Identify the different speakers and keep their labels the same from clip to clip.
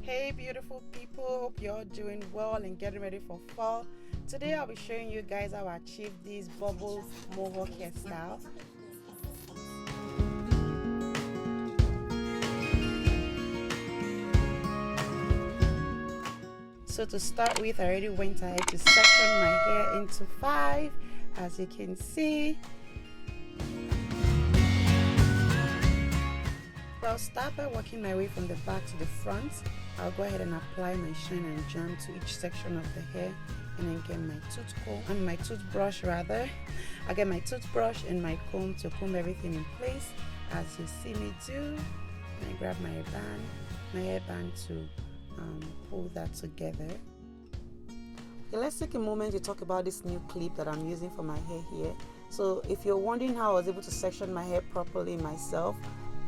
Speaker 1: Hey beautiful people, hope you're all doing well and getting ready for fall. Today I'll be showing you guys how I achieve this bubbles mohawk hairstyle. So to start with, I already went ahead to section my hair into 5, as you can see. So I'll start by working my way from the back to the front. I'll go ahead and apply my shine and jam to each section of the hair, and then get my toothbrush rather. I'll get my toothbrush and my comb to comb everything in place, as you see me do. And I grab my hairband to pull that together. Okay, let's take a moment to talk about this new clip that I'm using for my hair here. So if you're wondering how I was able to section my hair properly myself,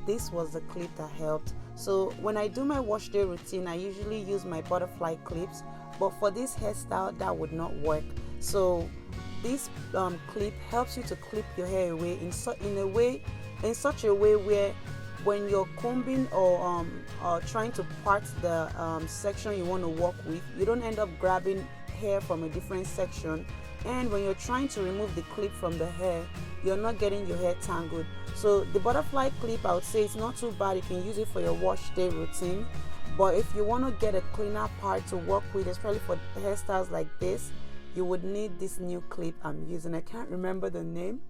Speaker 1: this was the clip that helped. So when I do my wash day routine, I usually use my butterfly clips, but for this hairstyle that would not work. So this clip helps you to clip your hair away in such a way where when you're combing or trying to part the section you want to work with, you don't end up grabbing hair from a different section, and when you're trying to remove the clip from the hair, you're not getting your hair tangled. So the butterfly clip, I would say it's not too bad. You can use it for your wash day routine, but if you want to get a cleaner part to work with, especially for hairstyles like this, you would need this new clip I'm using. I can't remember the name.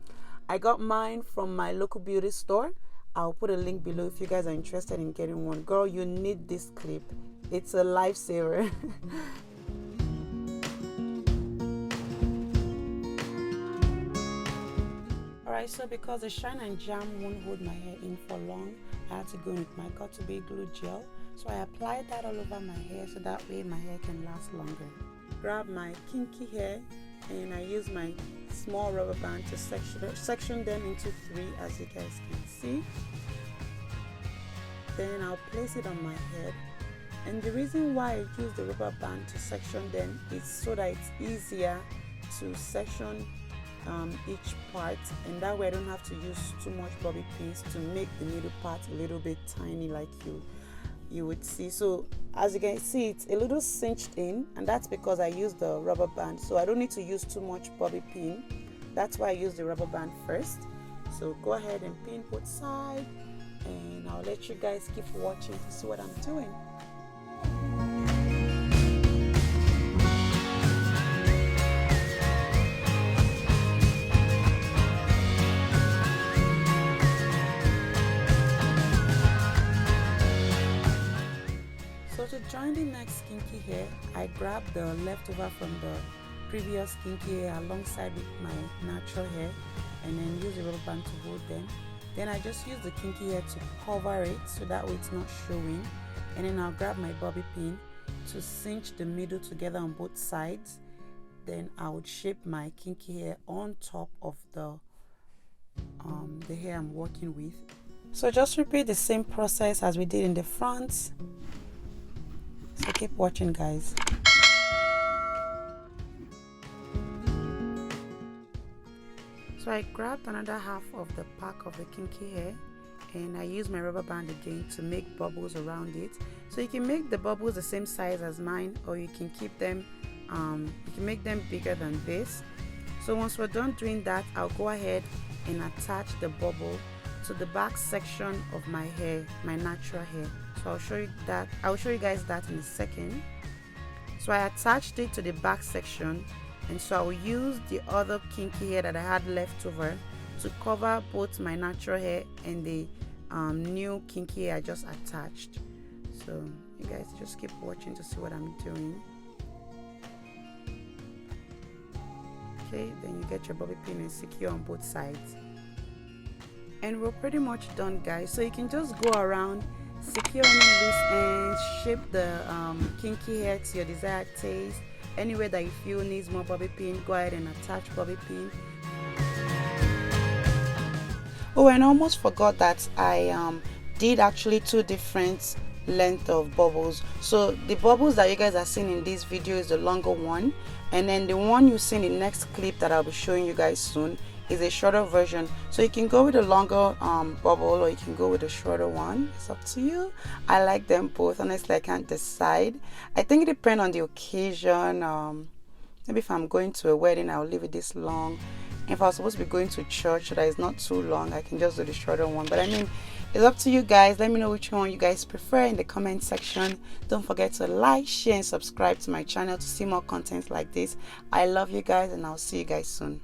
Speaker 1: I got mine from my local beauty store. I'll put a link below if you guys are interested in getting one. Girl, you need this clip. It's a lifesaver. Alright, so because the shine and jam won't hold my hair in for long, I had to go with my got-to-be glue gel. So I applied that all over my hair so that way my hair can last longer. Grab my Kinky Hair and I use my small rubber band to section them into 3, as you guys can see. Then I'll place it on my head. And the reason why I use the rubber band to section them is so that it's easier to section each part, and that way I don't have to use too much bobby pins to make the middle part a little bit tiny like you would see. So as you can see, it's a little cinched in, and that's because I use the rubber band, so I don't need to use too much bobby pin. That's why I use the rubber band first. So go ahead and pin both sides, and I'll let you guys keep watching to see what I'm doing. So to join the next kinky hair, I grab the leftover from the previous kinky hair alongside with my natural hair, and then use the rubber band to hold them. Then I just use the kinky hair to cover it so that way it's not showing, and then I'll grab my bobby pin to cinch the middle together on both sides. Then I would shape my kinky hair on top of the hair I'm working with. So just repeat the same process as we did in the front. So keep watching, guys. So I grabbed another half of the pack of the kinky hair, and I use my rubber band again to make bubbles around it. So you can make the bubbles the same size as mine, or you can keep them, you can make them bigger than this. So once we're done doing that, I'll go ahead and attach the bubble to the back section of my hair, my natural hair. So I'll show you guys that in a second. So I attached it to the back section, and so I will use the other kinky hair that I had left over to cover both my natural hair and the new kinky hair I just attached. So you guys just keep watching to see what I'm doing. Okay, then you get your bobby pin and secure on both sides. And we're pretty much done, guys. So you can just go around, secure any loose ends, shape the kinky hair to your desired taste. Anywhere that you feel needs more bobby pin, go ahead and attach bobby pin. Oh, and I almost forgot that I did actually 2 different length of bubbles. So the bubbles that you guys are seeing in this video is the longer one, and then the one you see in the next clip that I'll be showing you guys soon is a shorter version, so you can go with a longer bubble or you can go with a shorter one. It's up to you. I like them both. Honestly, I can't decide. I think it depends on the occasion. Maybe if I'm going to a wedding, I'll leave it this long. If I was supposed to be going to church that is not too long, I can just do the shorter one. But I mean, it's up to you guys. Let me know which one you guys prefer in the comment section. Don't forget to like, share, and subscribe to my channel to see more content like this. I love you guys, and I'll see you guys soon.